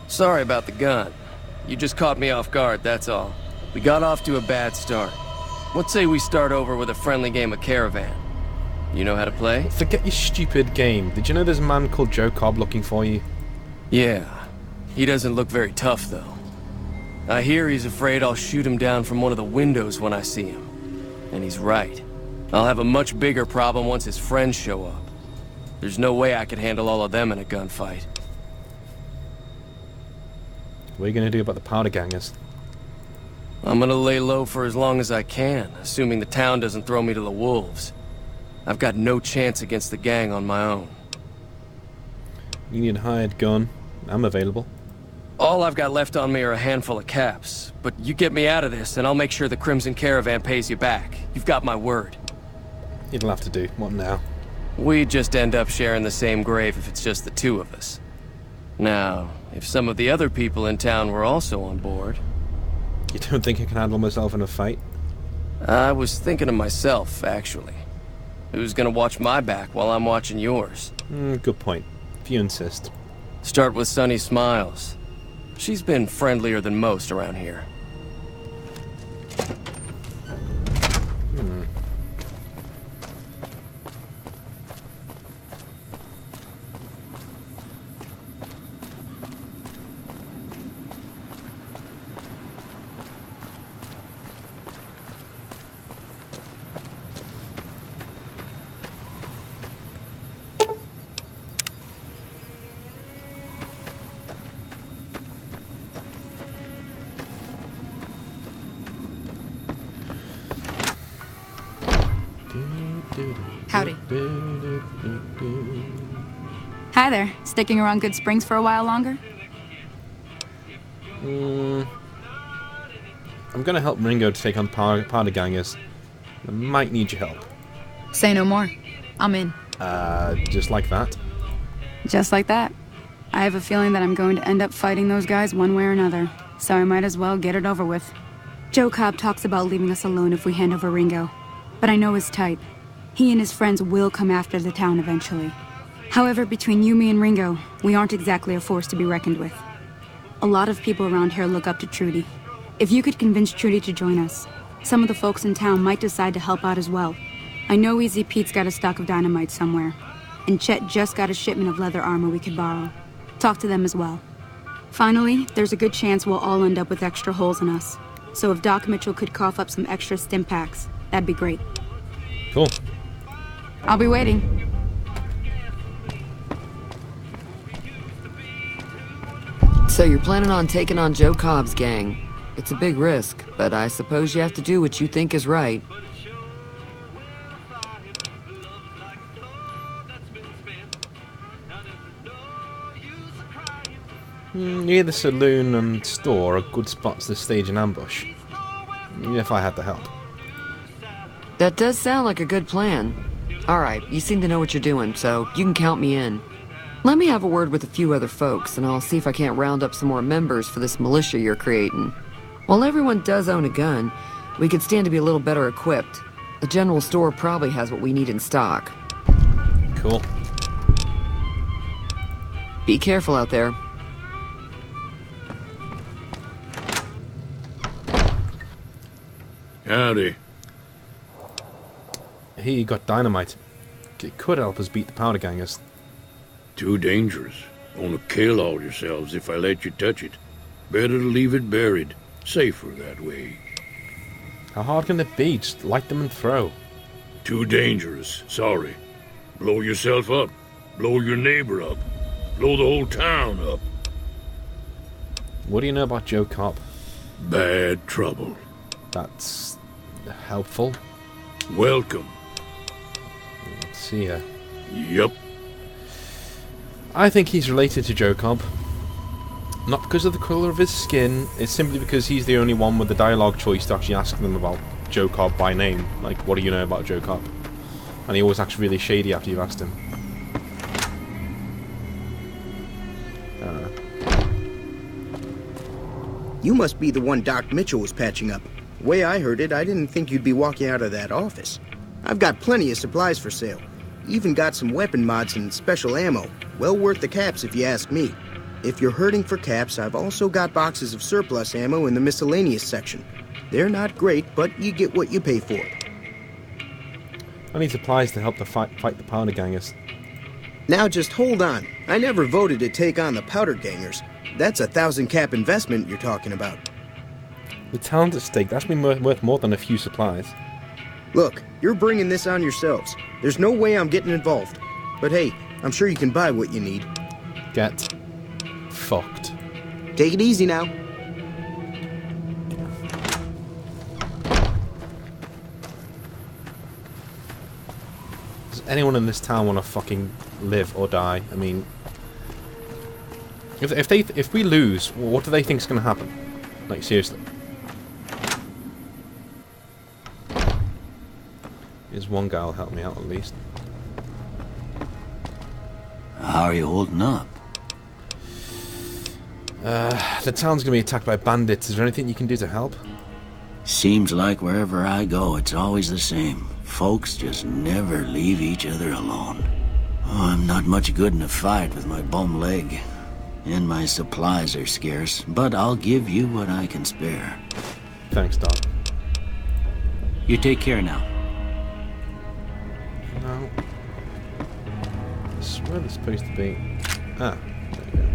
Sorry about the gun. You just caught me off guard, that's all. We got off to a bad start. Let's say we start over with a friendly game of Caravan. You know how to play? Forget your stupid game. Did you know there's a man called Joe Cobb looking for you? Yeah. He doesn't look very tough, though. I hear he's afraid I'll shoot him down from one of the windows when I see him. And he's right. I'll have a much bigger problem once his friends show up. There's no way I could handle all of them in a gunfight. What are you gonna do about the powder gangers? I'm gonna lay low for as long as I can, assuming the town doesn't throw me to the wolves. I've got no chance against the gang on my own. You need a hired gun. I'm available. All I've got left on me are a handful of caps, but you get me out of this and I'll make sure the Crimson Caravan pays you back. You've got my word. It'll have to do. What now? We'd just end up sharing the same grave if it's just the two of us. Now, if some of the other people in town were also on board... You don't think I can handle myself in a fight? I was thinking of myself, actually. Who's gonna watch my back while I'm watching yours? Good point. If you insist. Start with Sunny Smiles. She's been friendlier than most around here. Howdy. Hi there. Sticking around Good Springs for a while longer? I'm gonna help Ringo to take on powder gangers. I might need your help. Say no more. I'm in. Just like that? Just like that. I have a feeling that I'm going to end up fighting those guys one way or another, so I might as well get it over with. Joe Cobb talks about leaving us alone if we hand over Ringo, but I know his type. He and his friends will come after the town eventually. However, between you, me, and Ringo, we aren't exactly a force to be reckoned with. A lot of people around here look up to Trudy. If you could convince Trudy to join us, some of the folks in town might decide to help out as well. I know Easy Pete's got a stock of dynamite somewhere, and Chet just got a shipment of leather armor we could borrow. Talk to them as well. Finally, there's a good chance we'll all end up with extra holes in us. So if Doc Mitchell could cough up some extra stim packs, that'd be great. Cool. I'll be waiting. So you're planning on taking on Joe Cobb's gang. It's a big risk, but I suppose you have to do what you think is right. Near the saloon and store are good spots to stage an ambush. If I had the help. That does sound like a good plan. Alright, you seem to know what you're doing, so you can count me in. Let me have a word with a few other folks, and I'll see if I can't round up some more members for this militia you're creating. While everyone does own a gun, we could stand to be a little better equipped. The general store probably has what we need in stock. Cool. Be careful out there. Howdy. Here you got dynamite. It could help us beat the powder gangers. Too dangerous. Gonna kill all yourselves if I let you touch it. Better to leave it buried. Safer that way. How hard can it be? Just light them and throw. Too dangerous. Sorry. Blow yourself up. Blow your neighbor up. Blow the whole town up. What do you know about Joe Cobb? Bad trouble. That's helpful. Welcome. See ya. Yup. I think he's related to Joe Cobb. Not because of the colour of his skin, it's simply because he's the only one with the dialogue choice to actually ask them about Joe Cobb by name. Like, what do you know about Joe Cobb? And he always acts really shady after you've asked him. You must be the one Doc Mitchell was patching up. The way I heard it, I didn't think you'd be walking out of that office. I've got plenty of supplies for sale. Even got some weapon mods and special ammo. Well worth the caps if you ask me. If you're hurting for caps, I've also got boxes of surplus ammo in the miscellaneous section. They're not great, but you get what you pay for. I need supplies to help the fight the powder gangers. Now just hold on. I never voted to take on the powder gangers. That's a 1,000 cap investment you're talking about. The town's at stake. That's been worth more than a few supplies. Look, you're bringing this on yourselves. There's no way I'm getting involved. But hey, I'm sure you can buy what you need. Get fucked. Take it easy now. Does anyone in this town want to fucking live or die? I mean, if we lose, what do they think is going to happen? Like, seriously. Here's one guy who'll help me out at least. How are you holding up? The town's going to be attacked by bandits. Is there anything you can do to help? Seems like wherever I go, it's always the same. Folks just never leave each other alone. Oh, I'm not much good in a fight with my bum leg. And my supplies are scarce, but I'll give you what I can spare. Thanks, Doc. You take care now. No. I swear there's supposed to be... Ah, there you go.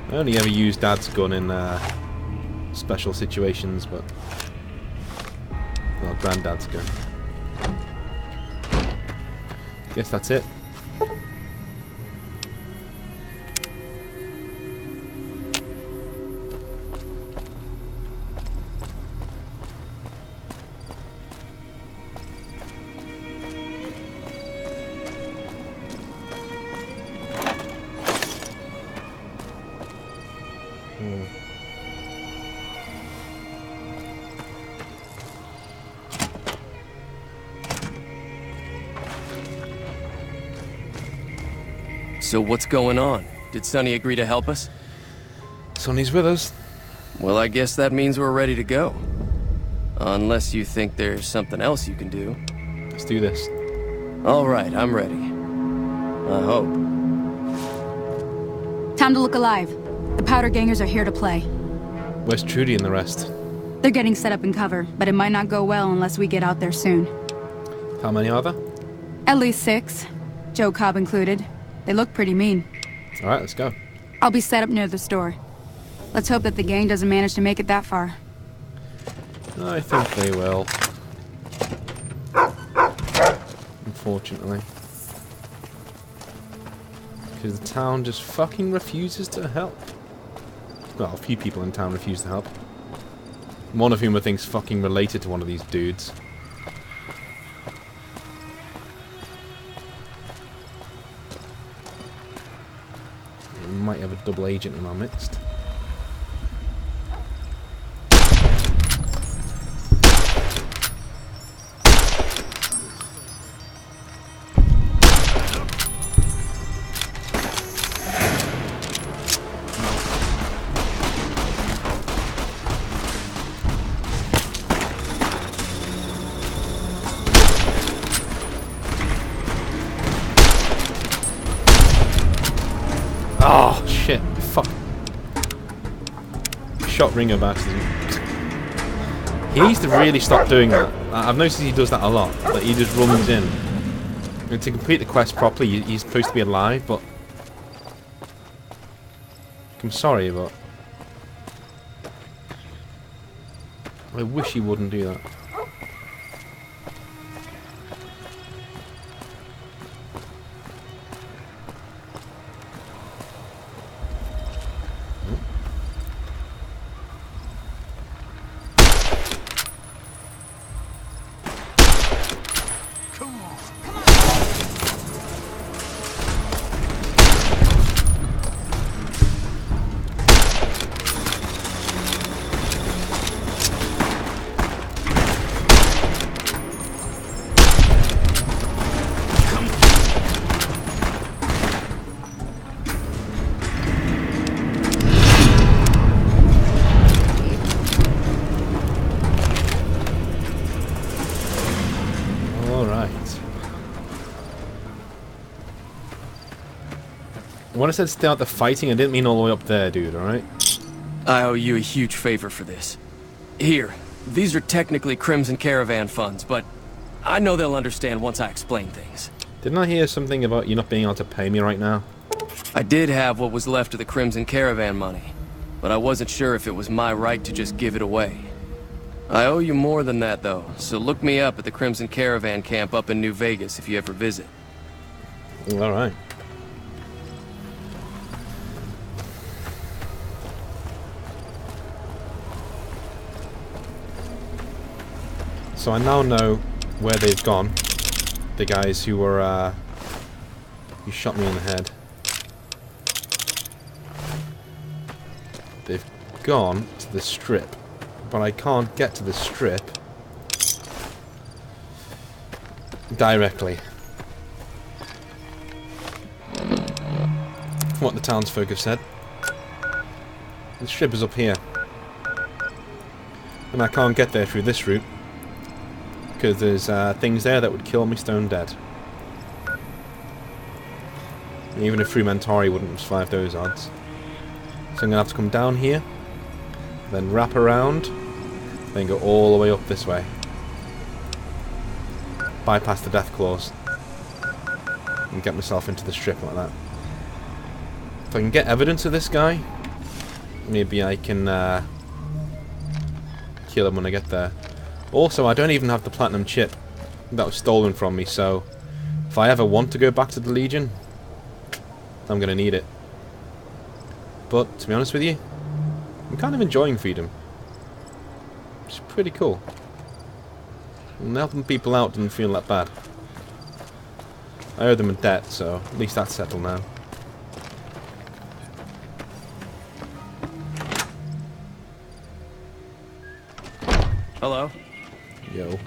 I only ever use Dad's gun in special situations, but... Well, Granddad's gun. Guess that's it. So what's going on? Did Sonny agree to help us? Sonny's with us. Well, I guess that means we're ready to go. Unless you think there's something else you can do. Let's do this. All right, I'm ready. I hope. Time to look alive. The powder gangers are here to play. Where's Trudy and the rest? They're getting set up in cover, but it might not go well unless we get out there soon. How many are there? At least 6. Joe Cobb included. They look pretty mean. Alright, let's go. I'll be set up near the store. Let's hope that the gang doesn't manage to make it that far. I think they will. Unfortunately. Because the town just fucking refuses to help. Well, a few people in town refuse to help. One of whom I think's fucking related to one of these dudes. We might have a double agent in our midst. Oh, shit. Fuck. Shot Ringo by accident. He needs to really stop doing that. I've noticed he does that a lot. That he just runs in. And to complete the quest properly, he's supposed to be alive, but... I'm sorry, but... I wish he wouldn't do that. When I said start the fighting, I didn't mean all the way up there, dude, alright? I owe you a huge favor for this. Here, these are technically Crimson Caravan funds, but I know they'll understand once I explain things. Didn't I hear something about you not being able to pay me right now? I did have what was left of the Crimson Caravan money, but I wasn't sure if it was my right to just give it away. I owe you more than that, though, so look me up at the Crimson Caravan camp up in New Vegas if you ever visit. Alright. So I now know where they've gone. The guys who were, who shot me in the head. They've gone to the strip. But I can't get to the strip directly. From what the townsfolk have said. The strip is up here. And I can't get there through this route. Because there's things there that would kill me stone dead. Even a Frumentari wouldn't survive those odds. So I'm going to have to come down here. Then wrap around, then go all the way up this way. Bypass the death claws. And get myself into the strip like that. If I can get evidence of this guy, maybe I can kill him when I get there. Also, I don't even have the platinum chip that was stolen from me, so if I ever want to go back to the Legion, I'm going to need it. But, to be honest with you, I'm kind of enjoying freedom. It's pretty cool. And helping people out doesn't feel that bad. I owe them a debt, so at least that's settled now. Hello? Yo.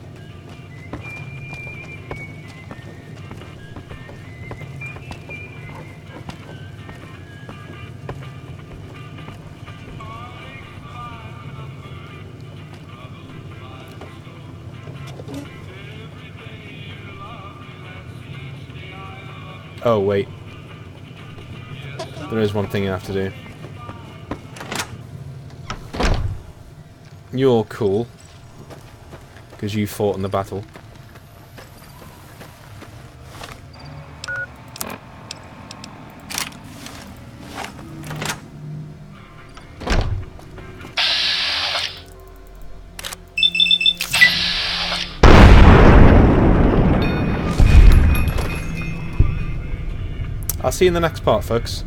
Oh, wait. There is one thing I have to do. You're cool. Because you fought in the battle. I'll see you in the next part, folks.